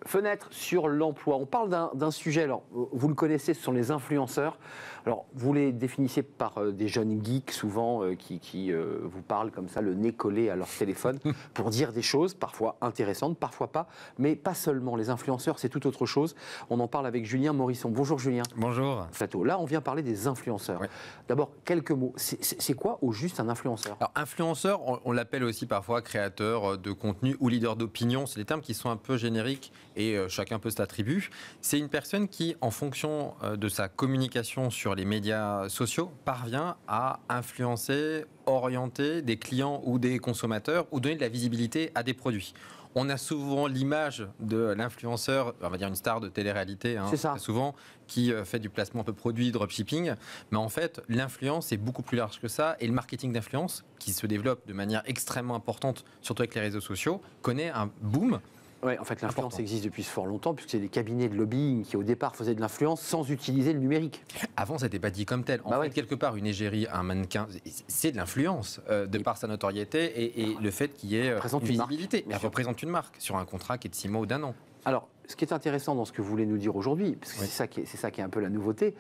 Fenêtre sur l'emploi. On parle d'un sujet, alors vous le connaissez, ce sont les influenceurs. Alors vous les définissez par des jeunes geeks souvent qui vous parlent comme ça, le nez collé à leur téléphone, pour dire des choses parfois intéressantes, parfois pas, mais pas seulement. Les influenceurs, c'est tout autre chose. On en parle avec Julien Morisson. Bonjour Julien. Bonjour. Plateau. Là, on vient parler des influenceurs. Oui. D'abord, quelques mots. C'est quoi au juste un influenceur? Alors, influenceur, on l'appelle aussi parfois créateur de contenu ou leader d'opinion. C'est des termes qui sont un peu génériques et chacun peut s'attribuer. C'est une personne qui, en fonction de sa communication sur les médias sociaux, parvient à influencer, orienter des clients ou des consommateurs ou donner de la visibilité à des produits. On a souvent l'image de l'influenceur, on va dire une star de télé-réalité, très souvent, qui fait du placement un peu produit, dropshipping. Mais en fait, l'influence est beaucoup plus large que ça. Et le marketing d'influence, qui se développe de manière extrêmement importante, surtout avec les réseaux sociaux, connaît un boom. Oui, en fait, l'influence existe depuis fort longtemps, puisque c'est des cabinets de lobbying qui, au départ, faisaient de l'influence sans utiliser le numérique. Avant, ça n'était pas dit comme tel. En fait, quelque part, une égérie, un mannequin, c'est de l'influence, de par sa notoriété et le fait qu'il y ait une visibilité. Elle représente une marque sur un contrat qui est de 6 mois ou d'1 an. Alors, ce qui est intéressant dans ce que vous voulez nous dire aujourd'hui, parce que c'est ça qui est un peu la nouveauté,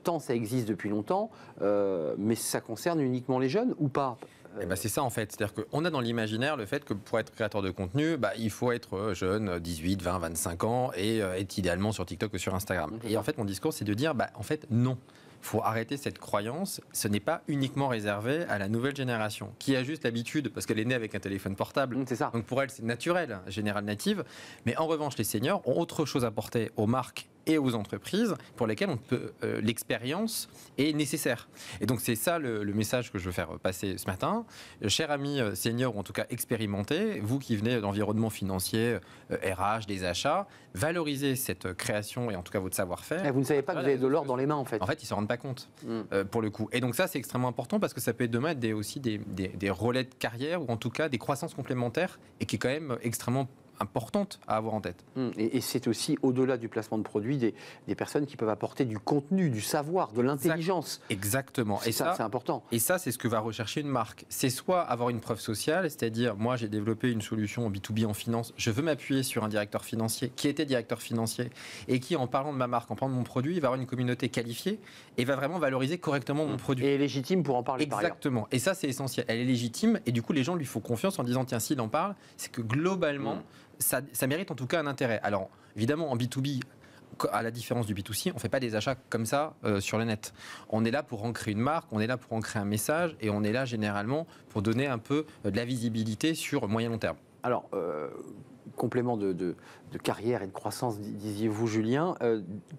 tant ça existe depuis longtemps, mais ça concerne uniquement les jeunes ou pas? C'est ça en fait, c'est-à-dire qu'on a dans l'imaginaire le fait que pour être créateur de contenu, il faut être jeune, 18, 20, 25 ans et être idéalement sur TikTok ou sur Instagram. Et en fait mon discours c'est de dire en fait non. Il faut arrêter cette croyance, ce n'est pas uniquement réservé à la nouvelle génération, qui a juste l'habitude, parce qu'elle est née avec un téléphone portable, c'est ça. Donc pour elle c'est naturel, général native, mais en revanche les seniors ont autre chose à porter aux marques et aux entreprises pour lesquelles l'expérience est nécessaire. Et donc c'est ça le message que je veux faire passer ce matin. Chers amis seniors, ou en tout cas expérimentés, vous qui venez de l'environnement financier, RH, des achats, valorisez cette création et en tout cas votre savoir-faire. Et vous ne savez pas que vous avez de l'or dans les mains en fait. En fait, ils ne se rendent pas compte pour le coup. Et donc ça, c'est extrêmement important parce que ça peut demain être aussi des relais de carrière ou en tout cas des croissances complémentaires et qui est quand même extrêmement importante à avoir en tête. Et c'est aussi, au-delà du placement de produits, des personnes qui peuvent apporter du contenu, du savoir, de l'intelligence. Exactement. Et ça, c'est important. Et ça, c'est ce que va rechercher une marque. C'est soit avoir une preuve sociale, c'est-à-dire, moi, j'ai développé une solution en B2B en finance, je veux m'appuyer sur un directeur financier qui était directeur financier et qui, en parlant de ma marque, en parlant de mon produit, il va avoir une communauté qualifiée et va vraiment valoriser correctement mon produit. Et est légitime pour en parler. Exactement. Et ça, c'est essentiel. Elle est légitime et du coup, les gens lui font confiance en disant, tiens, s'il en parle, c'est que globalement, ça mérite en tout cas un intérêt. Alors, évidemment, en B2B, à la différence du B2C, on ne fait pas des achats comme ça sur le net. On est là pour ancrer une marque, on est là pour ancrer un message et on est là généralement pour donner un peu de la visibilité sur moyen long terme. Alors, complément de carrière et de croissance, disiez-vous, Julien.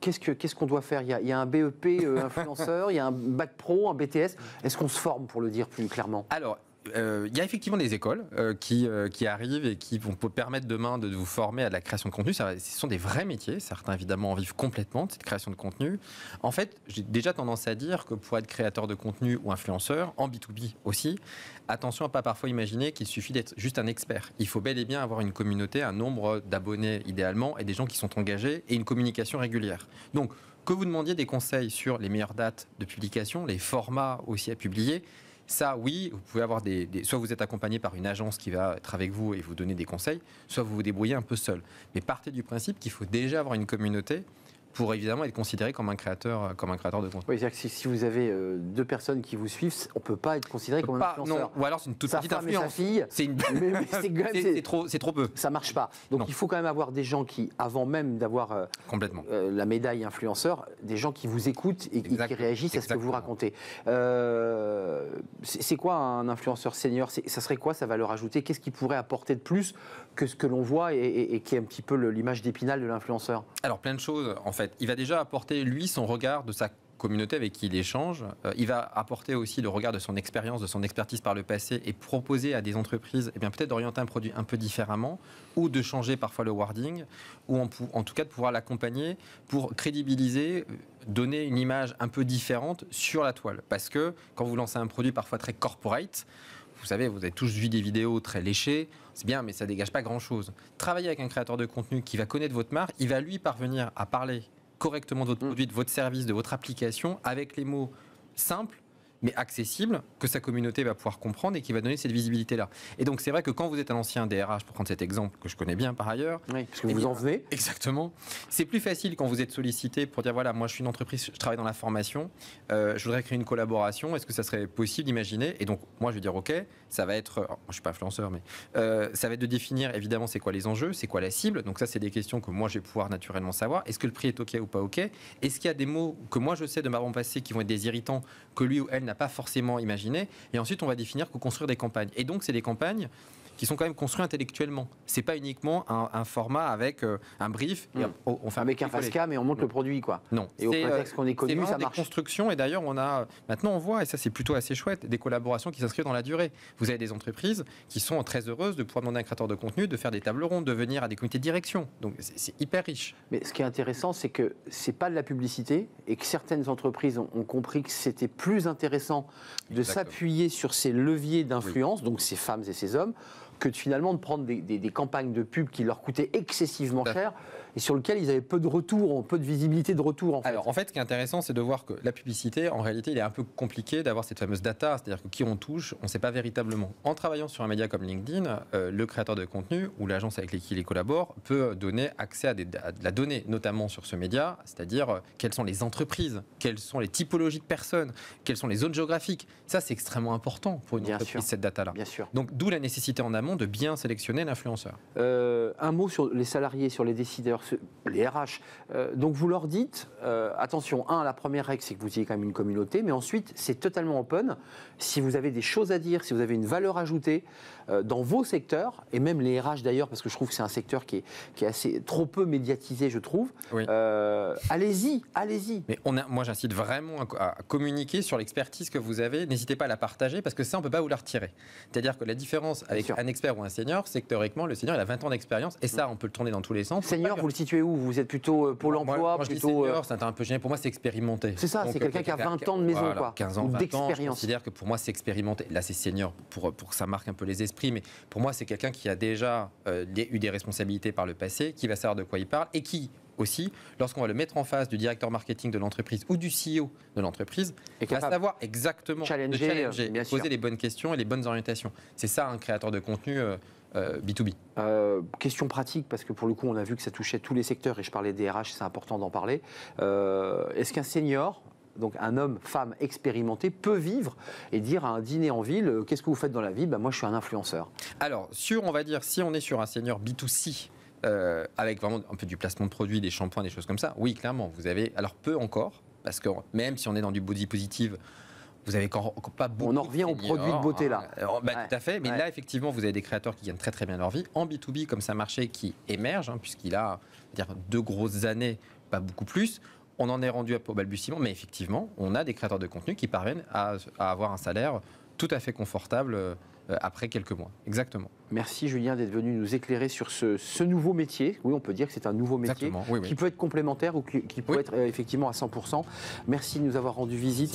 Qu'est-ce qu'on doit faire? Il y a un BEP influenceur, il y a un bac pro, un BTS. Est-ce qu'on se forme, pour le dire plus clairement? Alors, il y a effectivement des écoles qui arrivent et qui vont permettre demain de vous former à la création de contenu. Ce sont des vrais métiers. Certains, évidemment, en vivent complètement de cette création de contenu. En fait, j'ai déjà tendance à dire que pour être créateur de contenu ou influenceur, en B2B aussi, attention à ne pas parfois imaginer qu'il suffit d'être juste un expert. Il faut bel et bien avoir une communauté, un nombre d'abonnés idéalement et des gens qui sont engagés et une communication régulière. Donc, que vous demandiez des conseils sur les meilleures dates de publication, les formats aussi à publier, ça, oui, vous pouvez avoir soit vous êtes accompagné par une agence qui va être avec vous et vous donner des conseils, soit vous vous débrouillez un peu seul. Mais partez du principe qu'il faut déjà avoir une communauté pour évidemment être considéré comme un créateur de contenu. Oui, c'est-à-dire que si vous avez deux personnes qui vous suivent, on ne peut pas être considéré comme un influenceur. Non. Ou alors c'est une toute petite influence. Sa fille, c'est trop peu. Ça ne marche pas. Donc il faut quand même avoir des gens qui, avant même d'avoir la médaille influenceur, des gens qui vous écoutent et qui réagissent à ce que vous racontez. C'est quoi un influenceur senior? Ça serait quoi sa valeur ajoutée? Qu'est-ce qu'il pourrait apporter de plus que ce que l'on voit et qui est un petit peu l'image d'Épinal de l'influenceur? Alors plein de choses en fait. Il va déjà apporter, lui, son regard de sa communauté avec qui il échange. Il va apporter aussi le regard de son expérience, de son expertise par le passé et proposer à des entreprises peut-être d'orienter un produit un peu différemment ou de changer parfois le wording ou en tout cas de pouvoir l'accompagner pour crédibiliser, donner une image un peu différente sur la toile. Parce que quand vous lancez un produit parfois très corporate, vous savez, vous avez tous vu des vidéos très léchées, c'est bien, mais ça ne dégage pas grand-chose. Travaillez avec un créateur de contenu qui va connaître votre marque, il va lui parvenir à parler correctement de votre produit, de votre service, de votre application, avec les mots simples, mais accessible, que sa communauté va pouvoir comprendre et qui va donner cette visibilité-là. Et donc c'est vrai que quand vous êtes un ancien DRH, pour prendre cet exemple que je connais bien par ailleurs, oui, parce que vous en venez. Exactement. C'est plus facile quand vous êtes sollicité pour dire voilà, moi je suis une entreprise, je travaille dans la formation, je voudrais créer une collaboration, est-ce que ça serait possible d'imaginer? Et donc moi je vais dire ok, ça va être, moi, je suis pas influenceur, mais ça va être de définir évidemment c'est quoi les enjeux, c'est quoi la cible. Donc ça c'est des questions que moi je vais pouvoir naturellement savoir. Est-ce que le prix est ok ou pas ok? Est-ce qu'il y a des mots que moi je sais de ma bande passée qui vont être des irritants que lui ou elle n'a pas forcément imaginé? Et ensuite on va définir que construire des campagnes. Et donc c'est des campagnes qui sont quand même construits intellectuellement. C'est pas uniquement un format avec un brief. Et on fait avec un face cam et on monte le produit, quoi. Non. Et au prétexte qu'on est connu, ça marche. Des constructions, et d'ailleurs, maintenant on voit, et ça c'est plutôt assez chouette, des collaborations qui s'inscrivent dans la durée. Vous avez des entreprises qui sont très heureuses de pouvoir demander à un créateur de contenu de faire des tables rondes, de venir à des comités de direction. Donc c'est hyper riche. Mais ce qui est intéressant, c'est que c'est pas de la publicité et que certaines entreprises ont compris que c'était plus intéressant de s'appuyer sur ces leviers d'influence, donc ces femmes et ces hommes, que finalement de prendre des campagnes de pub qui leur coûtaient excessivement cher et sur lesquelles ils avaient peu de retour, peu de visibilité de retour. En fait. Alors en fait, ce qui est intéressant, c'est de voir que la publicité, en réalité, il est un peu compliqué d'avoir cette fameuse data, c'est-à-dire que qui on touche, on ne sait pas véritablement. En travaillant sur un média comme LinkedIn, le créateur de contenu ou l'agence avec qui il collabore peut donner accès à de la donnée, notamment sur ce média, c'est-à-dire quelles sont les entreprises, quelles sont les typologies de personnes, quelles sont les zones géographiques. Ça, c'est extrêmement important pour une entreprise, cette data-là. Bien sûr. Donc d'où la nécessité en amont de bien sélectionner l'influenceur. Un mot sur les salariés, sur les décideurs, les RH. Donc vous leur dites, attention, la première règle, c'est que vous ayez quand même une communauté, mais ensuite, c'est totalement open. Si vous avez des choses à dire, si vous avez une valeur ajoutée dans vos secteurs, et même les RH d'ailleurs, parce que je trouve que c'est un secteur qui est assez trop peu médiatisé, je trouve, oui. Allez-y. Mais moi, j'incite vraiment à communiquer sur l'expertise que vous avez. N'hésitez pas à la partager, parce que ça, on ne peut pas vous la retirer. C'est-à-dire que la différence avec un expert ou un senior, c'est que théoriquement, le senior, il a 20 ans d'expérience, et ça, on peut le tourner dans tous les sens. Senior, vous le situez où? Vous êtes plutôt Pôle emploi? Moi, je dis senior, c'est un peu gêné. Pour moi, c'est expérimenté. C'est ça, c'est quelqu'un qui a 20 ans de maison, voilà, quoi. 15 ans, 20 ans. Je considère que pour moi, c'est expérimenté. Là, c'est senior, pour que ça marque un peu les esprits, mais pour moi, c'est quelqu'un qui a déjà eu des responsabilités par le passé, qui va savoir de quoi il parle, et qui aussi, lorsqu'on va le mettre en face du directeur marketing de l'entreprise ou du CEO de l'entreprise, va savoir exactement challenger poser les bonnes questions et les bonnes orientations. C'est ça un créateur de contenu B2B. Question pratique, parce que pour le coup, on a vu que ça touchait tous les secteurs, et je parlais des RH, c'est important d'en parler. Est-ce qu'un senior, donc un homme, femme expérimenté, peut vivre et dire à un dîner en ville, qu'est-ce que vous faites dans la vie? Moi, je suis un influenceur. Alors, on va dire, si on est sur un senior B2C, avec vraiment un peu du placement de produits, des shampoings, des choses comme ça, oui, clairement, vous avez, alors peu encore, parce que même si on est dans du body positive, vous avez encore pas beaucoup. On en revient aux produits de beauté là. Ouais. Tout à fait, mais là effectivement vous avez des créateurs qui gagnent très très bien leur vie. En B2B, comme c'est un marché qui émerge, puisqu'il a dire 2 grosses années, pas beaucoup plus, on en est rendu au balbutiement, mais effectivement on a des créateurs de contenu qui parviennent à avoir un salaire tout à fait confortable après quelques mois. Exactement. Merci Julien d'être venu nous éclairer sur ce nouveau métier. Oui, on peut dire que c'est un nouveau métier qui peut être complémentaire ou qui peut être effectivement à 100%. Merci de nous avoir rendu visite.